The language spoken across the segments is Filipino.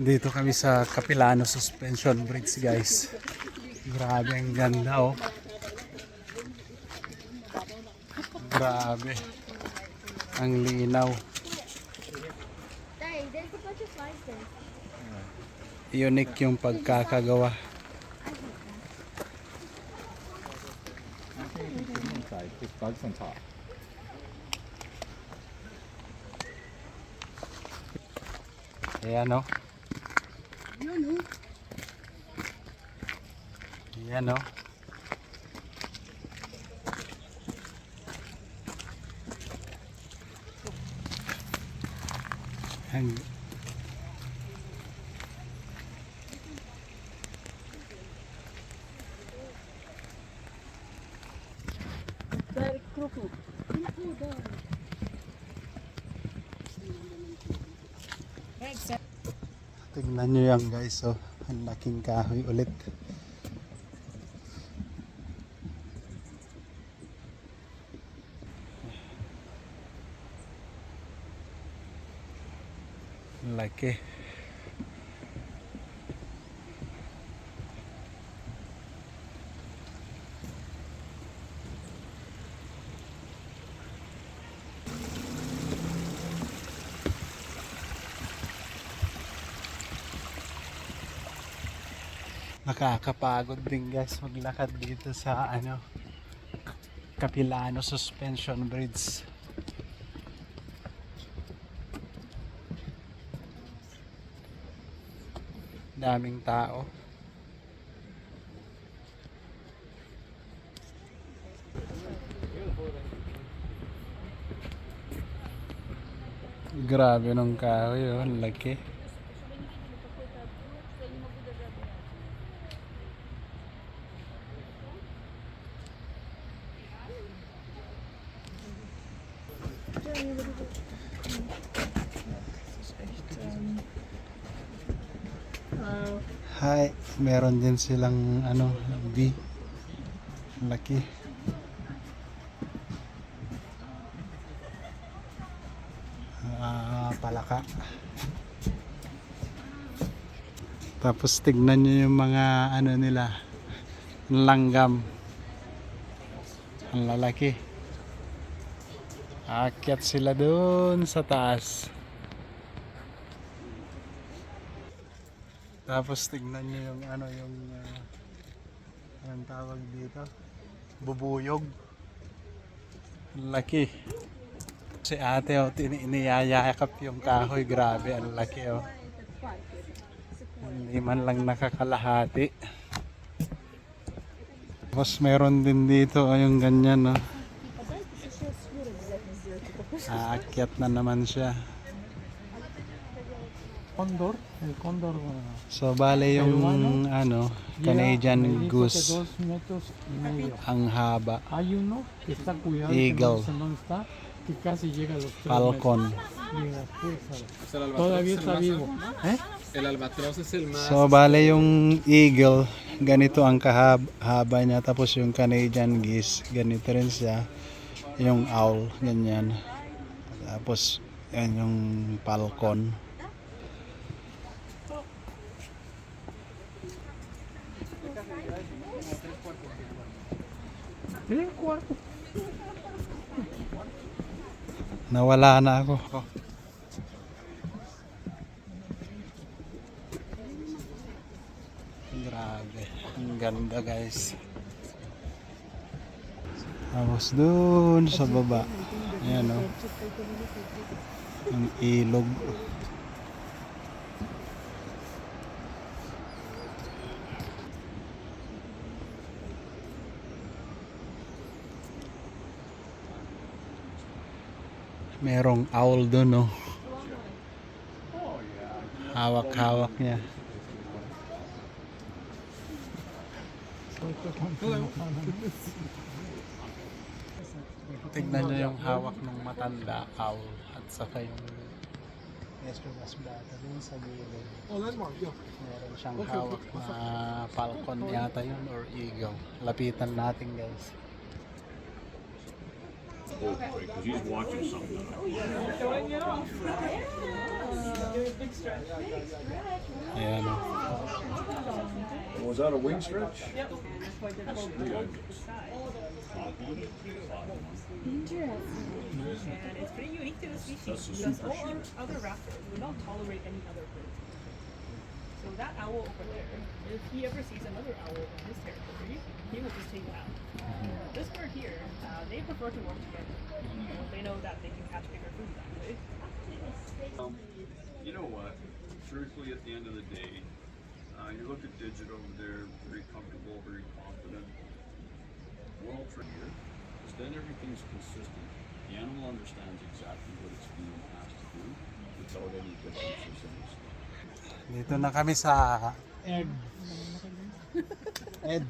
Dito kami sa Capilano Suspension Bridge, guys. Grabe, ang ganda, oh. Grabe. Ang linaw. Unique yung pagkakagawa. Ayan, oh. Ayan, oh. Ang tignan nyo yan, guys, oh. Ang laking kahoy ulit. Laki. Nakakapagod din, guys, maglakad dito sa Capilano Suspension Bridge. Daming tao. Grabe nung kahoy, oh, ang laki. Hi, meron din silang B. Laki. Palaka. Tapos tignan nyo yung mga nila, langgam. Ang lalaki. Aakyat sila doon sa taas. Tapos tignan nyo yung anong tawag dito, bubuyog. Laki. Si ate, oh, iniyayakap yung kahoy. Grabe, ang laki, oh. Hindi man lang nakakalahati. Tapos meron din dito, oh, yung ganyan, oh. Aakyat na naman siya. Condor, el cóndor. So bale yung Canadian goose, 2 metros y medio. ang haba. Hay uno que está cuidado, Eagle. que no está, que casi llega a los 3 Falcon. metros. Todavía está vivo. El albatros es el más. So bale yung eagle, ganito ang kahaba niya. Tapos yung Canadian geese, ganito rin siya. Yung owl, ganyan. Tapos yan yung falcon. Nawala na ako. Grabe, ang ganda, guys. Tapos dun sa baba, ayan, oh, ang ilog. Merong owl dun, oh. Hawak-hawak niya. Tignan nyo yung hawak ng matanda, owl, at saka yung mas bata dun sa gilid. Meron siyang hawak na falcon yata yun or eagle. Lapitan natin, guys. hope, right? Because he's watching something. Ayan o. Was that a wing stretch? And it's pretty unique to the species because all other raptors would not tolerate any other bird. So that owl over there, if he ever sees another owl in his territory, he will just take it out. This bird here, they prefer to work together. They know that they can catch bigger food that way. You know what? Truthfully, at the end of the day, you look at Digit over there, very comfortable, very confident. World trade here, because then everything's consistent. The animal understands exactly what it's being asked to do without any differences in its. Dito na kami sa Ed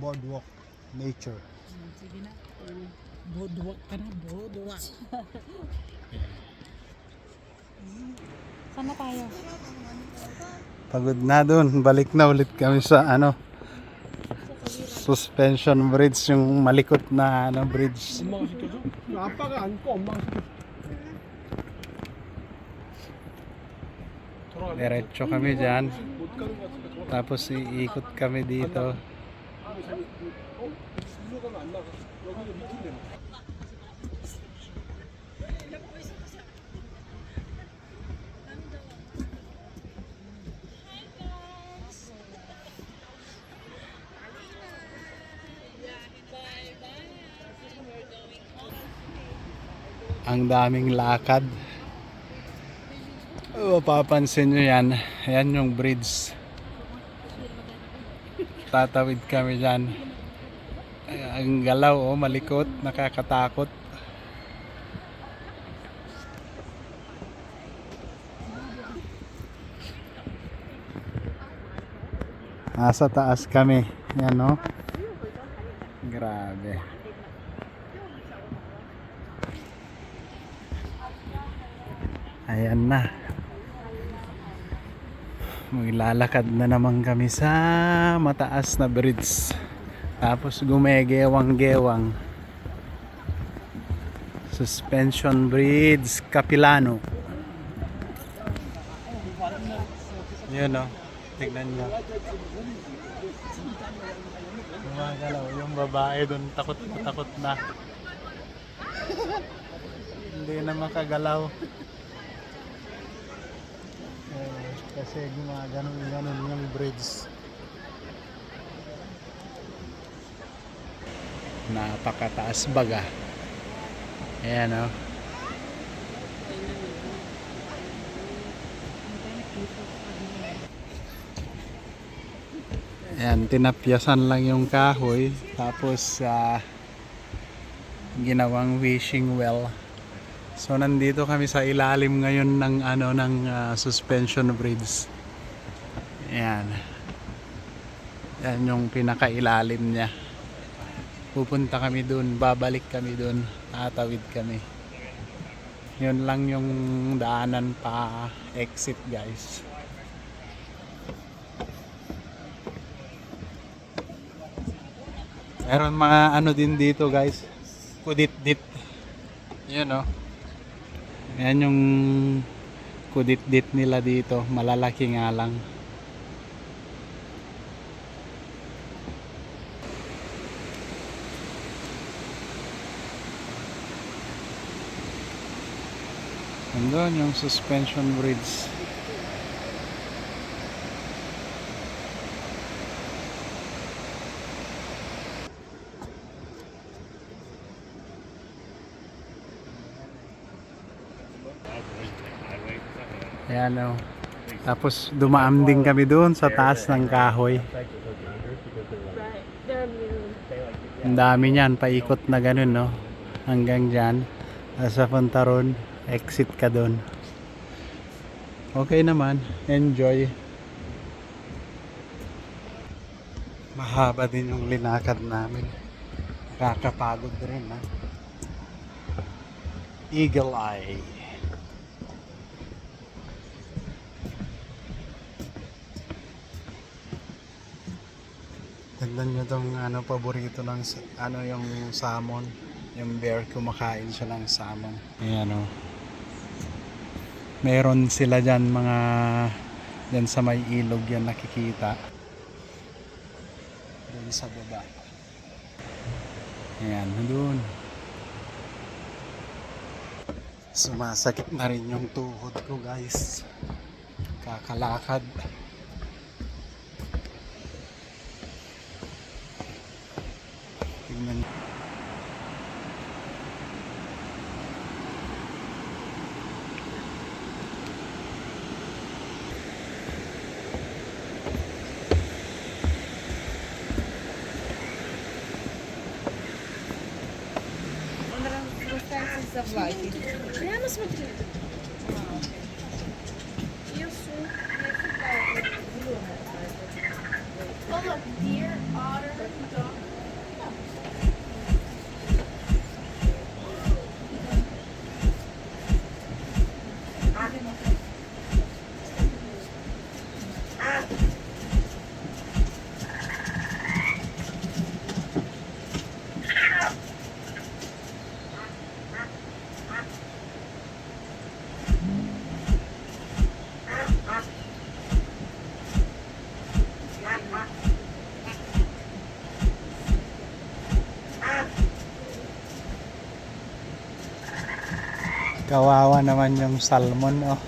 Boardwalk Nature. Boardwalk ka na, boardwalk. Sana tayo. Pagod na dun, balik na ulit kami sa suspension bridge, yung malikot na bridge. 엄마가 시켜줘? 아빠가 안고 엄마가 시켜줘. Diretso kami dyan. Tapos iikot kami dito. Ang daming lakad. Papansin nyo yan. Yan yung bridge. Tatawid kami dyan. Ang galaw, malikot, nakakatakot. Nasa taas kami. Yan, no? Grabe. Ayan na. Maglalakad na naman kami sa mataas na bridge. Tapos gumegewang-gewang. Suspension Bridge Capilano. Yun o. Tignan nyo. Gumagalaw. Yung babae dun takot na. Hindi na makagalaw. Kasi gumaganon yung bridge. Napakataas baga. Ayan o. Ayan, tinapyasan lang yung kahoy. Tapos ginawang wishing well. So nandito kami sa ilalim ngayon ng suspension bridge. Ayan. Yan yung pinakailalim niya. Pupunta kami dun, babalik kami dun, tatawid kami. Yun lang yung daanan pa exit, guys. Meron mga din dito, guys. Kudit-dit. Yun o. Yan yung kudit-dit nila dito. Malalaki nga lang. Nandun yung suspension bridge. Ayan o. Tapos dumaan din kami doon sa taas ng kahoy. Ang dami niyan, paikot na ganun, no? Hanggang dyan. Sa Puntaron, exit ka doon. Okay naman, enjoy. Mahaba din yung linakad namin. Kakapagod rin, ha? Eagle Eye. Tignan nyo itong paborito ng yung salmon. Yung bear, kumakain siya ng salmon. Ayan o. Meron sila dyan mga, dyan sa may ilog yan nakikita. Doon sa baba. Ayan, doon. Sumasakit na rin yung tuhod ko guys. Kakalakad. Tingnan. Kaya mas maganda. Oh, look, deer, otter, dog. Kawawa naman yung salmon oh.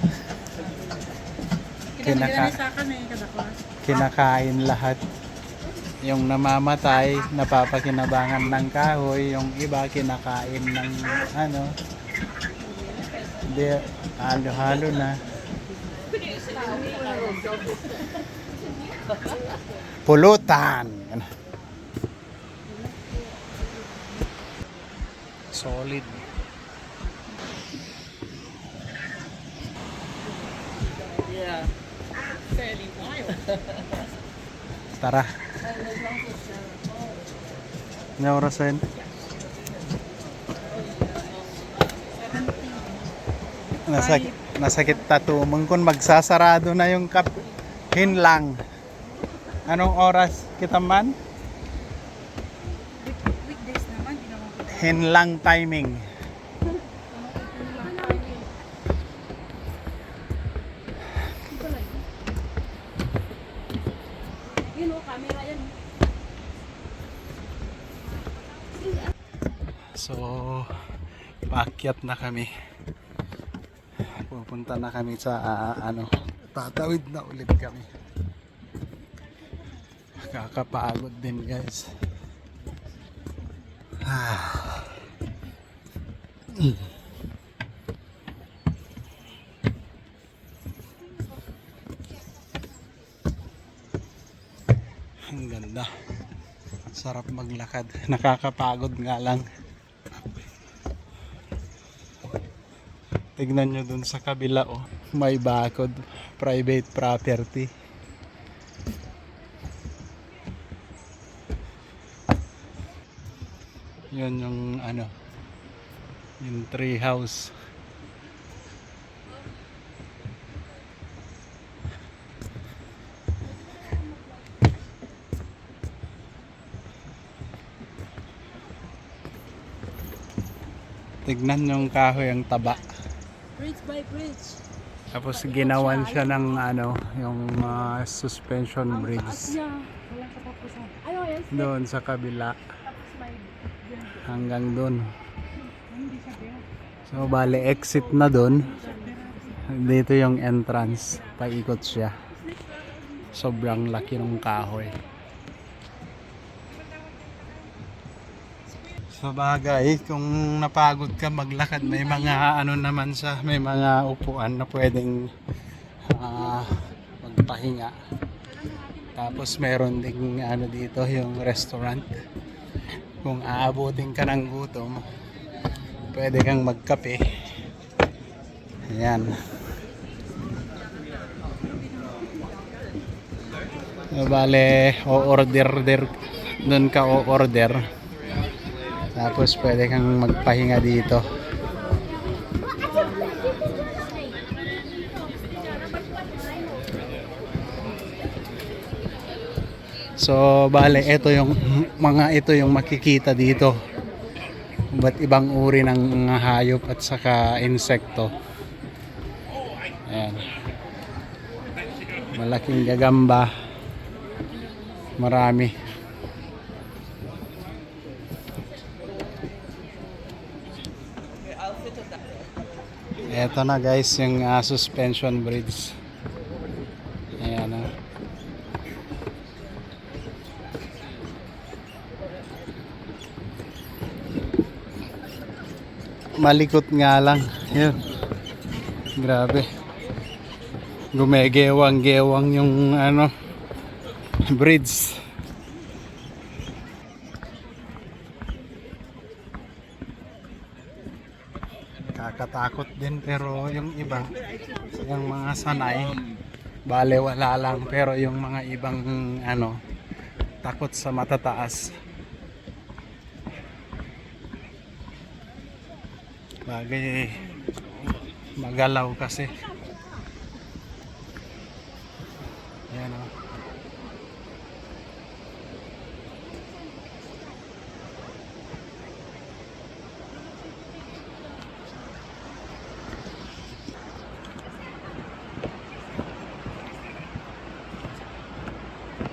Kinakain lahat. Yung namamatay, napapakinabangan ng kahoy, yung iba kinakain ng ano. Hindi, halo-halo na. Pulutan. Solid. Yeah. Fairly wild. Tara. Ano oras yun? Nasakit tatumong kung magsasarado na yung hinlang. Anong oras kita man? Weekdays naman, di naman po. Hinlang timing. Yun o, camera yan. So, paakyat na kami. Pupunta na kami sa tatawid na ulit kami. Kakapagod din guys. Ang ganda. Sarap maglakad. Nakakapagod nga lang. Tignan nyo dun sa kabila oh. May bakod. Private property. Yun yung yung tree house. Tignan yung kahoy ang taba. Bridge by bridge. Tapos ginawan siya ng yung suspension bridge Walang katapusan. Ano yan? doon sa kabila hanggang doon. So bale exit na doon. Dito yung entrance. Paikot siya. Sobrang laki ng kahoy. Sa bagay, kung napagod ka maglakad, may mga naman sa, may mga upuan na pwedeng magpahinga. Tapos meron ding dito yung restaurant. Kung aabutin ka ng gutom, pwede kang magkape. Ayan. Bale, o-order doon ka o-order. Tapos pwede kang magpahinga dito. So bale ito yung makikita dito. iba't ibang uri ng hayop at saka insekto. Ayan. Malaking gagamba. Marami. Eto na guys yung suspension bridge. Ayan na. Malikot nga lang. Yun. Grabe. Gumegewang-gewang yung bridge. Kakatakot din pero yung iba, yung mga sanay, bale wala lang, pero yung mga ibang takot sa matataas. Bagay magalaw kasi. Ayan o.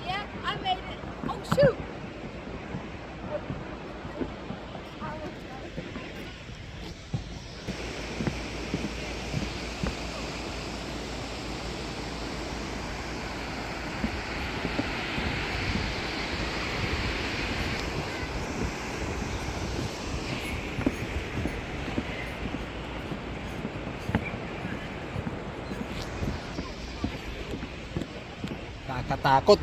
Yeah, I made it. Oh shoot! Nakakatakot.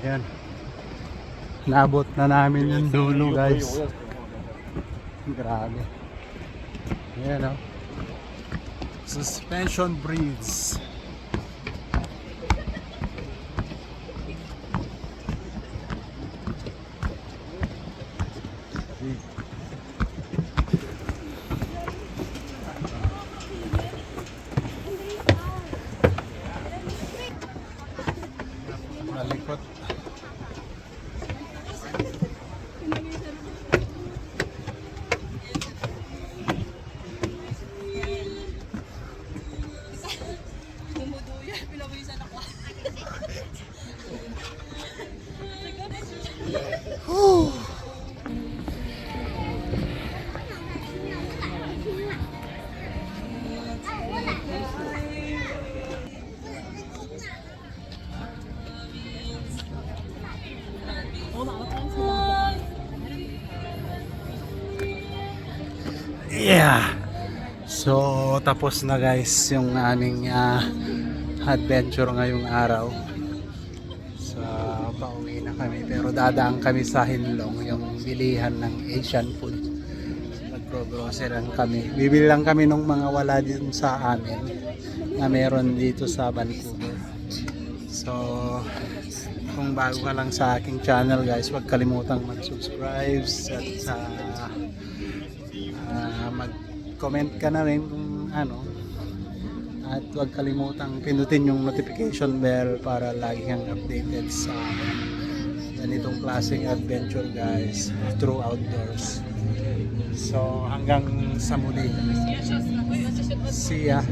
Ayan. Nabot na namin yung dulo guys. Grabe. Ayan o. Suspension bridge. Malikot. Yeah. So tapos na guys yung aming adventure ngayong araw. So pauwi na kami pero dadaan kami sa Hinlong, yung bilihan ng Asian food. Magro-grocery kami. Bibili lang kami ng mga wala din sa amin na meron dito sa Vancouver. So kung bago ka lang sa aking channel guys, huwag kalimutang mag-subscribe at mag-comment ka na rin kung at huwag kalimutang pindutin yung notification bell para lagi kang updated sa ganitong klaseng adventure guys through outdoors. So hanggang sa muli, see ya.